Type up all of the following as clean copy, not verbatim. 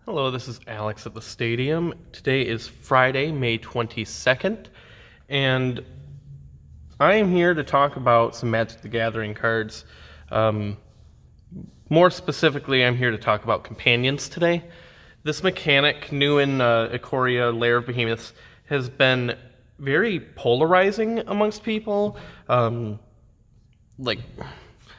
Hello, this is Alex at the stadium. Today is Friday, May 22nd, and I am here to talk about some Magic the Gathering cards. Um, More specifically, I'm here to talk about companions today. This mechanic, new in Ikoria, Lair of Behemoths, has been very polarizing amongst people. Like,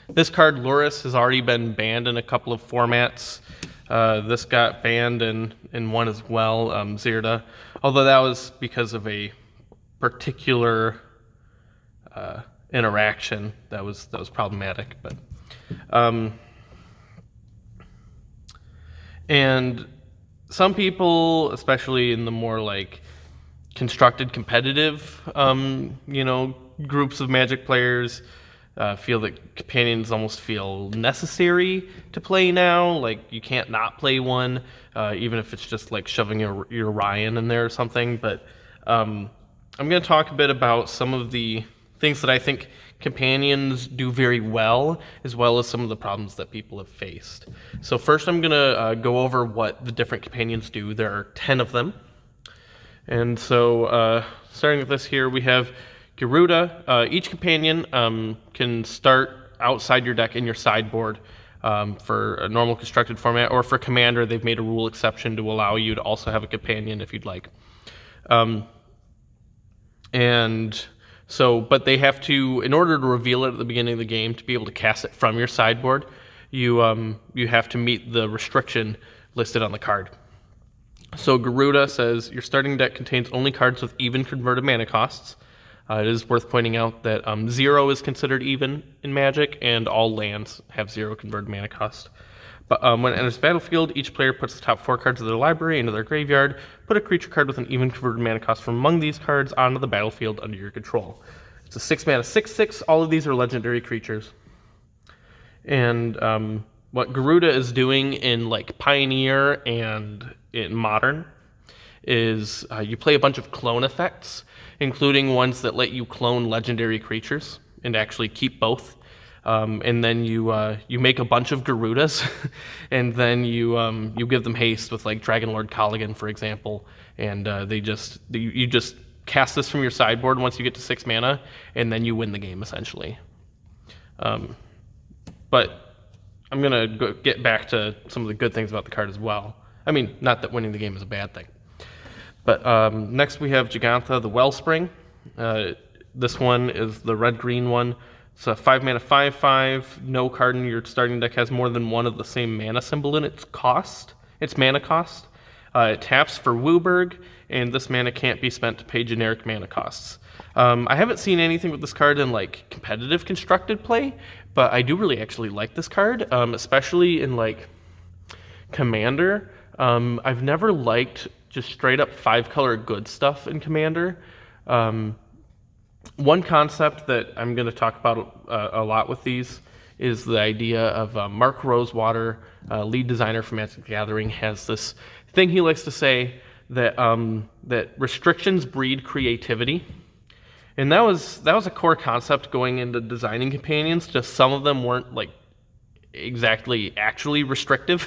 this card, Loras, has already been banned in a couple of formats. This got banned in one as well, Zirda, although that was because of a particular interaction that was problematic. But and some people, especially in the more like constructed competitive, groups of Magic players, feel that companions almost feel necessary to play now. Like, you can't not play one, even if it's just like shoving your Ryan in there or something. But I'm going to talk a bit about some of the things that I think companions do very well as some of the problems that people have faced. So first I'm going to go over what the different companions do. There are 10 of them. And so starting with this here, we have Garuda. Each companion can start outside your deck in your sideboard for a normal constructed format, or for Commander, they've made a rule exception to allow you to also have a companion if you'd like. But they have to, in order to reveal it at the beginning of the game, to be able to cast it from your sideboard, you have to meet the restriction listed on the card. So Garuda says your starting deck contains only cards with even converted mana costs. It is worth pointing out that 0 is considered even in Magic, and all lands have 0 converted mana cost. But when it enters the battlefield, each player puts the top 4 cards of their library into their graveyard. Put a creature card with an even converted mana cost from among these cards onto the battlefield under your control. It's a 6 mana 6/6. All of these are legendary creatures. And what Garuda is doing in like Pioneer and in Modern is you play a bunch of clone effects, including ones that let you clone legendary creatures and actually keep both. And then you make a bunch of Garudas, and then you give them haste with like Dragonlord Colligan, for example, and you just cast this from your sideboard once you get to 6 mana, and then you win the game essentially. But I'm gonna get back to some of the good things about the card as well. I mean, not that winning the game is a bad thing. But next we have Jegantha, the Wellspring. This one is the red-green one. It's a 5 mana 5/5. No card in your starting deck has more than one of the same mana symbol in its mana cost. It taps for Wooburg, and this mana can't be spent to pay generic mana costs. I haven't seen anything with this card in like competitive constructed play, but I do really actually like this card, especially in like Commander. I've never liked just straight up 5-color good stuff in Commander. One concept that I'm going to talk about a lot with these is the idea of Mark Rosewater, lead designer for Magic the Gathering, has this thing he likes to say that that restrictions breed creativity. And that was a core concept going into designing companions. Just some of them weren't like exactly actually restrictive.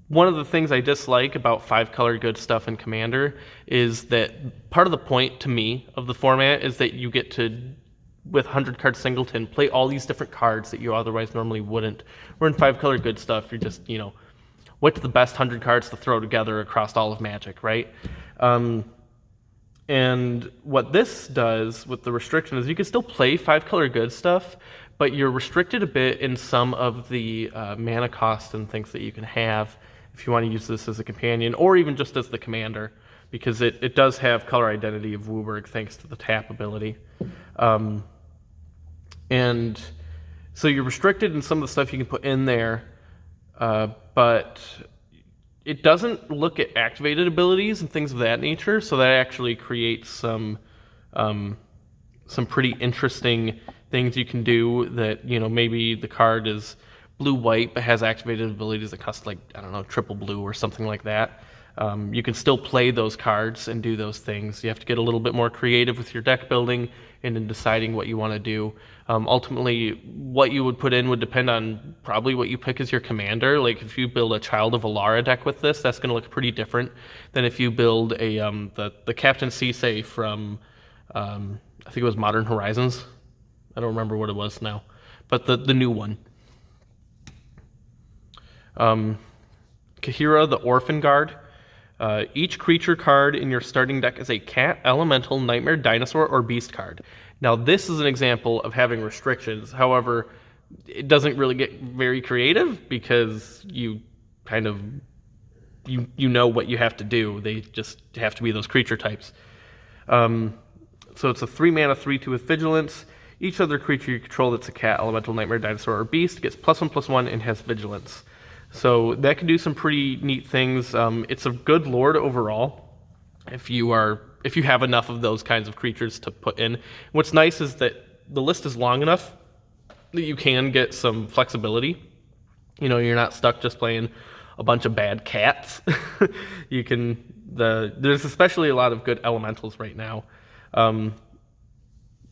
One of the things I dislike about 5-color good stuff in Commander is that part of the point to me of the format is that you get to, with 100-card singleton, play all these different cards that you otherwise normally wouldn't. Where in 5-color good stuff, you're just, what's the best 100 cards to throw together across all of Magic, right? And what this does with the restriction is you can still play 5-color good stuff, but you're restricted a bit in some of the mana costs and things that you can have if you want to use this as a companion, or even just as the commander, because it does have color identity of Wooburg thanks to the tap ability. And so you're restricted in some of the stuff you can put in there, but it doesn't look at activated abilities and things of that nature, so that actually creates some pretty interesting things you can do that, maybe the card is blue-white but has activated abilities that cost like, I don't know, triple blue or something like that. You can still play those cards and do those things. You have to get a little bit more creative with your deck building and in deciding what you want to do. Ultimately, what you would put in would depend on probably what you pick as your commander. Like if you build a Child of Alara deck with this, that's going to look pretty different than if you build a the Captain Ceesay from I think it was Modern Horizons. I don't remember what it was now, but the new one. Khedira, the Orphan Guard. Each creature card in your starting deck is a cat, elemental, nightmare, dinosaur, or beast card. Now, this is an example of having restrictions. However, it doesn't really get very creative because you kind of you know what you have to do. They just have to be those creature types. So it's a 3-mana 3/2 with vigilance. Each other creature you control that's a cat, elemental, nightmare, dinosaur, or beast gets +1/+1 and has vigilance. So that can do some pretty neat things. It's a good lord overall if you have enough of those kinds of creatures to put in. What's nice is that the list is long enough that you can get some flexibility. You know, you're not stuck just playing a bunch of bad cats. There's especially a lot of good elementals right now.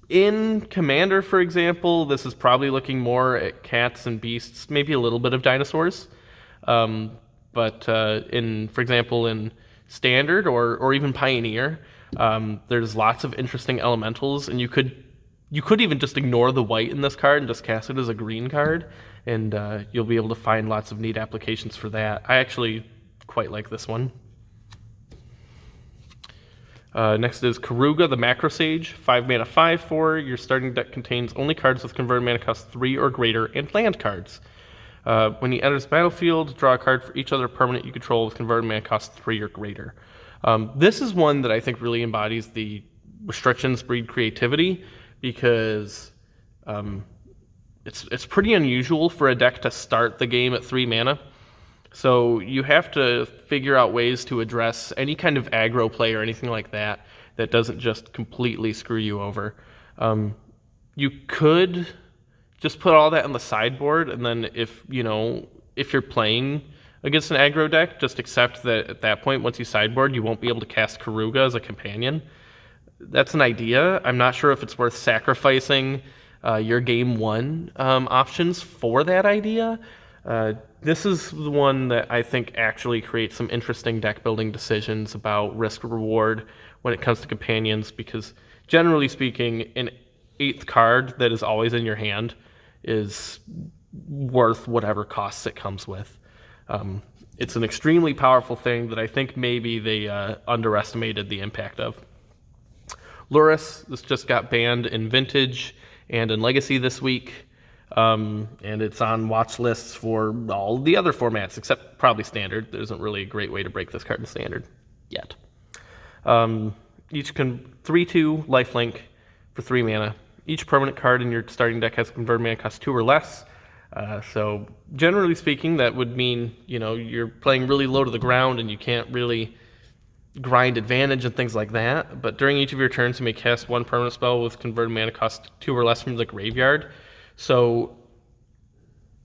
In Commander, for example, this is probably looking more at cats and beasts, maybe a little bit of dinosaurs. But for example, in Standard or even Pioneer, there's lots of interesting elementals, and you could even just ignore the white in this card and just cast it as a green card, and you'll be able to find lots of neat applications for that. I actually quite like this one. Next is Caraga, the Macro Sage, 5-mana 5/4. Your starting deck contains only cards with converted mana cost 3 or greater and land cards. When he enters the battlefield, draw a card for each other permanent you control with converted mana cost 3 or greater. This is one that I think really embodies the restrictions breed creativity because it's pretty unusual for a deck to start the game at 3 mana. So you have to figure out ways to address any kind of aggro play or anything like that that doesn't just completely screw you over. You could just put all that on the sideboard, and then if you're playing against an aggro deck, just accept that at that point, once you sideboard, you won't be able to cast Caraga as a companion. That's an idea. I'm not sure if it's worth sacrificing your game 1 options for that idea. This is the one that I think actually creates some interesting deck building decisions about risk reward when it comes to companions, because generally speaking, an 8th card that is always in your hand is worth whatever costs it comes with. It's an extremely powerful thing that I think maybe they underestimated the impact of. Loras, this just got banned in Vintage and in Legacy this week. And it's on watch lists for all the other formats, except probably Standard. There isn't really a great way to break this card in Standard yet. Each 3/2 lifelink for 3 mana. Each permanent card in your starting deck has converted mana cost 2 or less. So generally speaking, that would mean you're playing really low to the ground and you can't really grind advantage and things like that. But during each of your turns, you may cast 1 permanent spell with converted mana cost 2 or less from the graveyard. So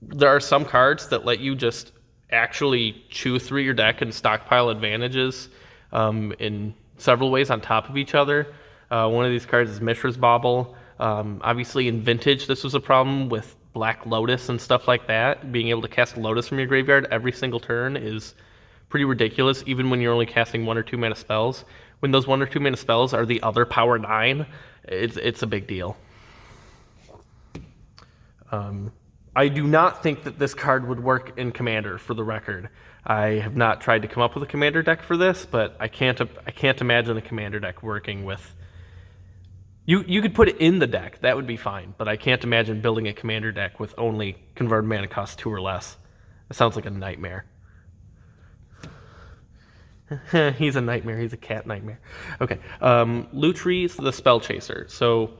there are some cards that let you just actually chew through your deck and stockpile advantages in several ways on top of each other. One of these cards is Mishra's Bauble. Obviously in Vintage, this was a problem with Black Lotus and stuff like that. Being able to cast Lotus from your graveyard every single turn is pretty ridiculous, even when you're only casting 1 or 2 mana spells. When those 1 or 2 mana spells are the other power 9, it's a big deal. I do not think that this card would work in Commander, for the record. I have not tried to come up with a Commander deck for this, but I can't imagine a Commander deck working with... You could put it in the deck, that would be fine, but I can't imagine building a Commander deck with only converted mana cost 2 or less. That sounds like a nightmare. He's a nightmare, he's a cat nightmare. Okay, Lutri, the Spell Chaser. So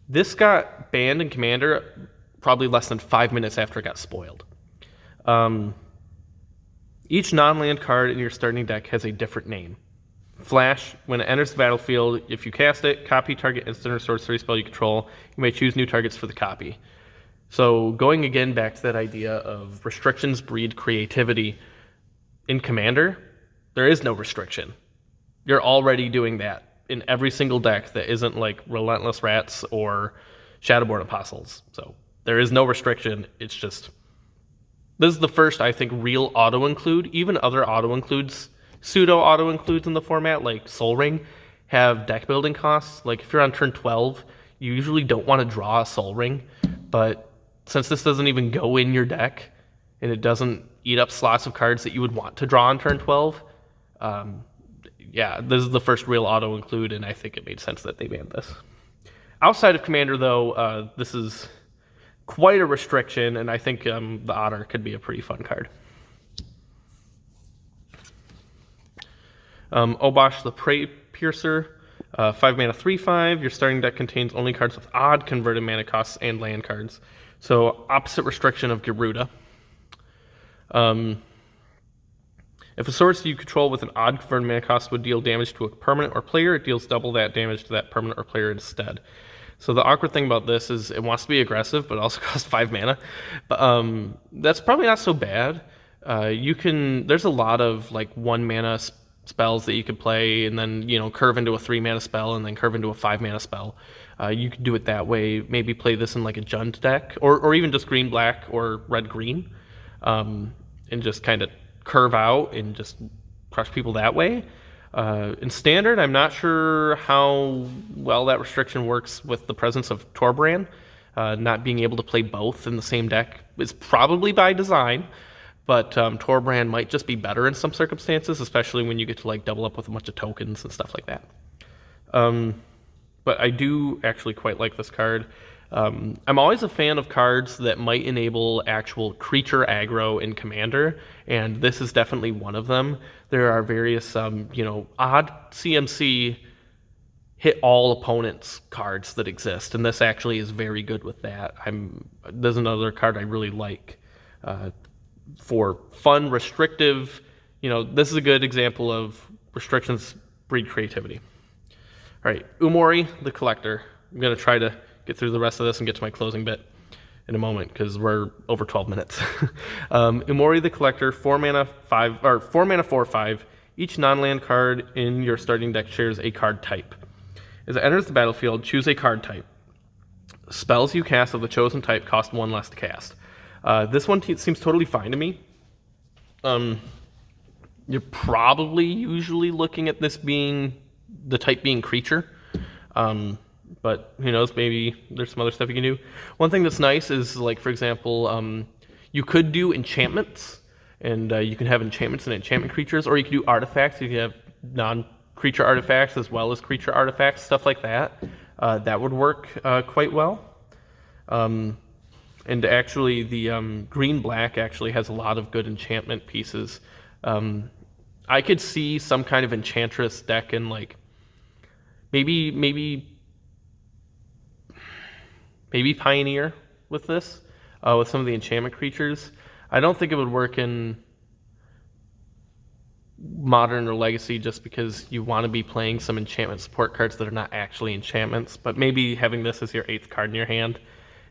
this got banned in Commander probably less than 5 minutes after it got spoiled. Each non-land card in your starting deck has a different name. Flash, when it enters the battlefield, if you cast it, copy target instant or sorcery spell you control. You may choose new targets for the copy. So going again back to that idea of restrictions breed creativity, in Commander, there is no restriction. You're already doing that in every single deck that isn't like Relentless Rats or Shadowborn Apostles. So there is no restriction. It's just, this is the first, I think, real auto-include. Even other auto-includes, pseudo-auto-includes in the format, like Sol Ring, have deck building costs. Like if you're on turn 12, you usually don't want to draw a Sol Ring, but since this doesn't even go in your deck, and it doesn't eat up slots of cards that you would want to draw on turn 12, yeah, this is the first real auto-include, and I think it made sense that they banned this. Outside of Commander, though, this is quite a restriction, and I think the Otter could be a pretty fun card. Obosh the Prey Piercer, 5 mana 3/5. Your starting deck contains only cards with odd converted mana costs and land cards. So opposite restriction of Garuda. If a source you control with an odd converted mana cost would deal damage to a permanent or player, it deals double that damage to that permanent or player instead. So the awkward thing about this is it wants to be aggressive, but also costs 5 mana. But that's probably not so bad. There's a lot of like 1 mana spells that you could play, and then curve into a 3 mana spell, and then curve into a 5 mana spell. You could do it that way. Maybe play this in like a Jund deck, or even just green black or red green, and just kind of curve out and just crush people that way. In Standard, I'm not sure how well that restriction works with the presence of Torbran. Not being able to play both in the same deck is probably by design, but Torbran might just be better in some circumstances, especially when you get to like double up with a bunch of tokens and stuff like that. But I do actually quite like this card. I'm always a fan of cards that might enable actual creature aggro in Commander, and this is definitely one of them. There are various, odd CMC hit all opponents cards that exist, and this actually is very good with that. There's another card I really like for fun, restrictive. This is a good example of restrictions breed creativity. All right, Umori the Collector. I'm going to try to get through the rest of this and get to my closing bit in a moment because we're over 12 minutes. Umori the Collector, 4 mana 4/5. Each non-land card in your starting deck shares a card type. As it enters the battlefield, choose a card type. Spells you cast of the chosen type cost 1 less to cast. This one seems totally fine to me. You're probably usually looking at this being the type being creature. But who knows, maybe there's some other stuff you can do. One thing that's nice is, like, for example, you could do enchantments, and you can have enchantments and enchantment creatures, or you can do artifacts. You can have non-creature artifacts as well as creature artifacts, stuff like that. That would work quite well. And actually, the green-black actually has a lot of good enchantment pieces. I could see some kind of Enchantress deck in, like, maybe Pioneer with this, with some of the enchantment creatures. I don't think it would work in Modern or Legacy just because you want to be playing some enchantment support cards that are not actually enchantments, but maybe having this as your 8th card in your hand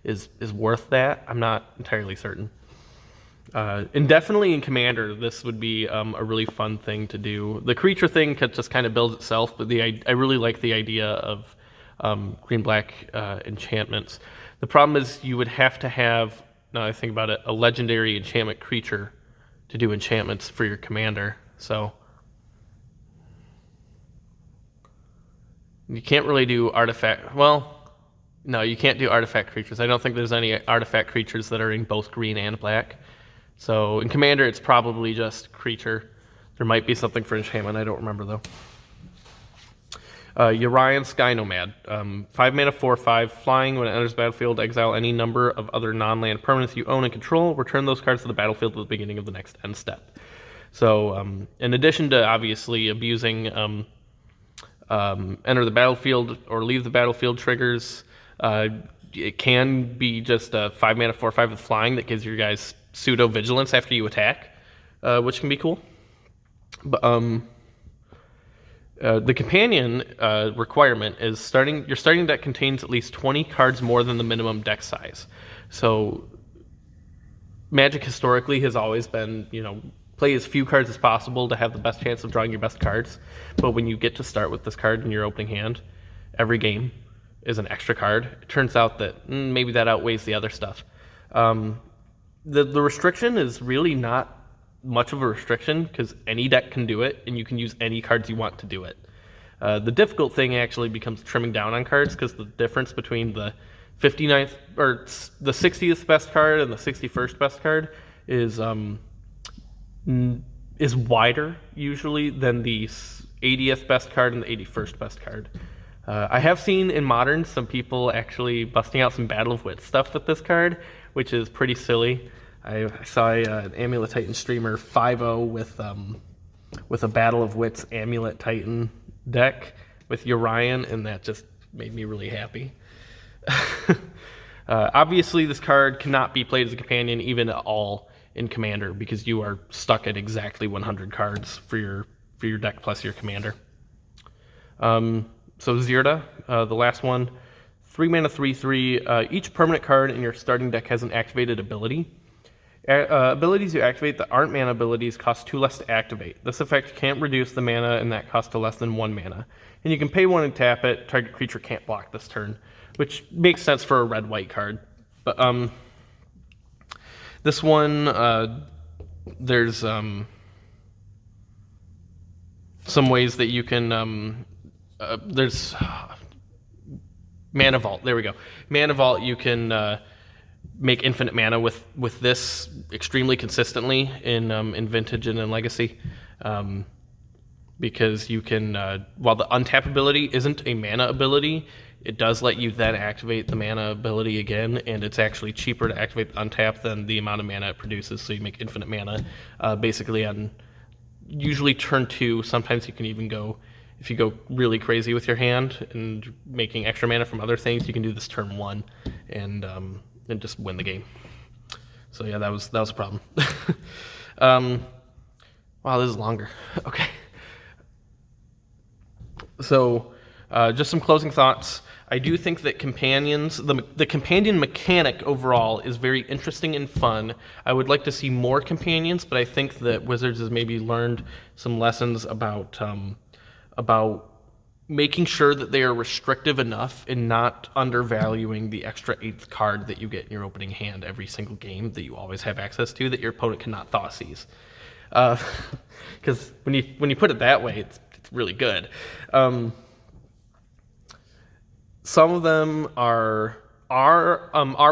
is worth that. I'm not entirely certain. And definitely in Commander, this would be a really fun thing to do. The creature thing could just kind of build itself, but I really like the idea of green-black enchantments. The problem is you would have to have, now I think about it, a legendary enchantment creature to do enchantments for your Commander. So you can't really do artifact. Well, no, you can't do artifact creatures. I don't think there's any artifact creatures that are in both green and black. So in Commander, it's probably just creature. There might be something for enchantment. I don't remember, though. Urian Sky Nomad. 5 mana 4/5. Flying. When it enters the battlefield, exile any number of other non-land permanents you own and control. Return those cards to the battlefield at the beginning of the next end step. So in addition to obviously abusing enter the battlefield or leave the battlefield triggers, it can be just a 5 mana 4/5 with flying that gives your guys pseudo vigilance after you attack, which can be cool. But the companion requirement is your starting deck contains at least 20 cards more than the minimum deck size. So Magic historically has always been, play as few cards as possible to have the best chance of drawing your best cards. But when you get to start with this card in your opening hand, every game is an extra card. It turns out that maybe that outweighs the other stuff. The restriction is really not much of a restriction because any deck can do it, and you can use any cards you want to do it. The difficult thing actually becomes trimming down on cards, because the difference between the 59th or the 60th best card and the 61st best card is wider usually than the 80th best card and the 81st best card. I have seen in Modern some people actually busting out some Battle of Wits stuff with this card, which is pretty silly. I saw an Amulet Titan streamer 5-0 with a Battle of Wits Amulet Titan deck with Urian, and that just made me really happy. Obviously, this card cannot be played as a companion even at all in Commander, because you are stuck at exactly 100 cards for your deck plus your commander. So Zirda, the last one, 3 mana, 3/3. Each permanent card in your starting deck has an activated ability. Abilities you activate that aren't mana abilities cost 2 less to activate. This effect can't reduce the mana in that cost to less than 1 mana. And you can pay 1 and tap it. Target creature can't block this turn, which makes sense for a red-white card. But this one, there's some ways that you can. There's Mana Vault. There we go. Mana Vault. You can make infinite mana with this extremely consistently in Vintage and in Legacy, because you can, while the untap ability isn't a mana ability, it does let you then activate the mana ability again, and it's actually cheaper to activate the untap than the amount of mana it produces, so you make infinite mana basically on usually turn 2. Sometimes you can even go, if you go really crazy with your hand and making extra mana from other things, you can do this turn 1 and just win the game. So yeah, that was a problem. Wow, this is longer. Okay. So just some closing thoughts. I do think that companions, the companion mechanic overall is very interesting and fun. I would like to see more companions, but I think that Wizards has maybe learned some lessons about making sure that they are restrictive enough and not undervaluing the extra 8th card that you get in your opening hand every single game that you always have access to, that your opponent cannot Thoughtseize. Because when you put it that way, it's really good. Some of them are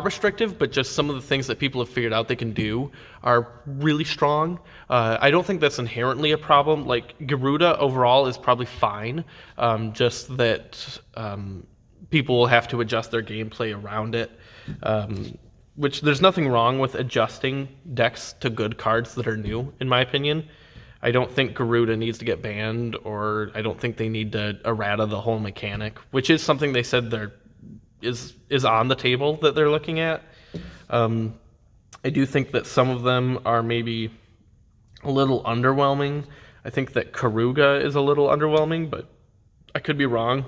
restrictive, but just some of the things that people have figured out they can do are really strong. I don't think that's inherently a problem. Like, Garuda overall is probably fine, just that people will have to adjust their gameplay around it, which there's nothing wrong with adjusting decks to good cards that are new, in my opinion. I don't think Garuda needs to get banned, or I don't think they need to errata the whole mechanic, which is something they said is on the table that they're looking at. I do think that some of them are maybe a little underwhelming. I think that Caraga is a little underwhelming, but I could be wrong.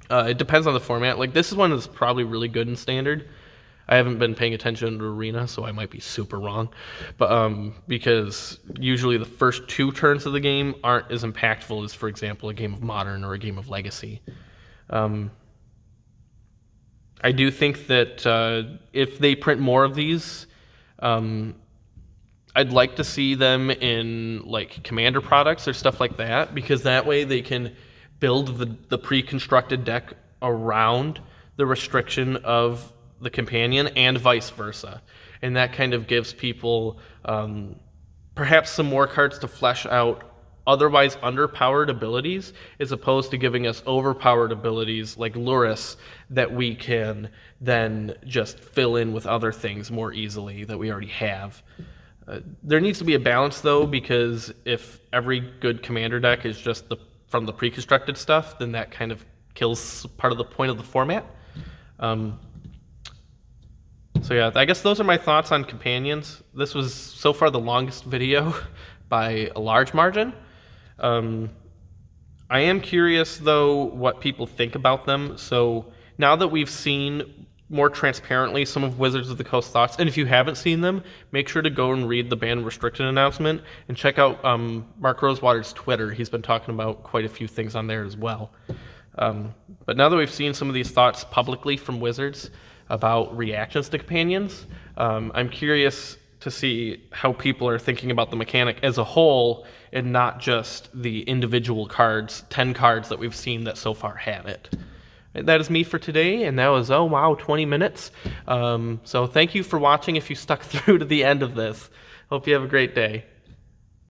It depends on the format. Like, this one is probably really good in Standard. I haven't been paying attention to Arena, so I might be super wrong. But because usually the first 2 turns of the game aren't as impactful as, for example, a game of Modern or a game of Legacy. I do think that if they print more of these, I'd like to see them in like Commander products or stuff like that, because that way they can build the pre-constructed deck around the restriction of the companion and vice versa. And that kind of gives people perhaps some more cards to flesh out otherwise underpowered abilities, as opposed to giving us overpowered abilities like Loras that we can then just fill in with other things more easily that we already have. There needs to be a balance, though, because if every good commander deck is just from the pre-constructed stuff, then that kind of kills part of the point of the format. So yeah, I guess those are my thoughts on companions. This was so far the longest video by a large margin. I am curious, though, what people think about them. So now that we've seen more transparently some of Wizards of the Coast thoughts. And if you haven't seen them, make sure to go and read the ban restricted announcement and check out Mark Rosewater's Twitter. He's been talking about quite a few things on there as well. But now that we've seen some of these thoughts publicly from Wizards about reactions to companions, I'm curious to see how people are thinking about the mechanic as a whole and not just the individual cards, 10 cards that we've seen that so far have it. That is me for today, and that was, 20 minutes. So thank you for watching if you stuck through to the end of this. Hope you have a great day.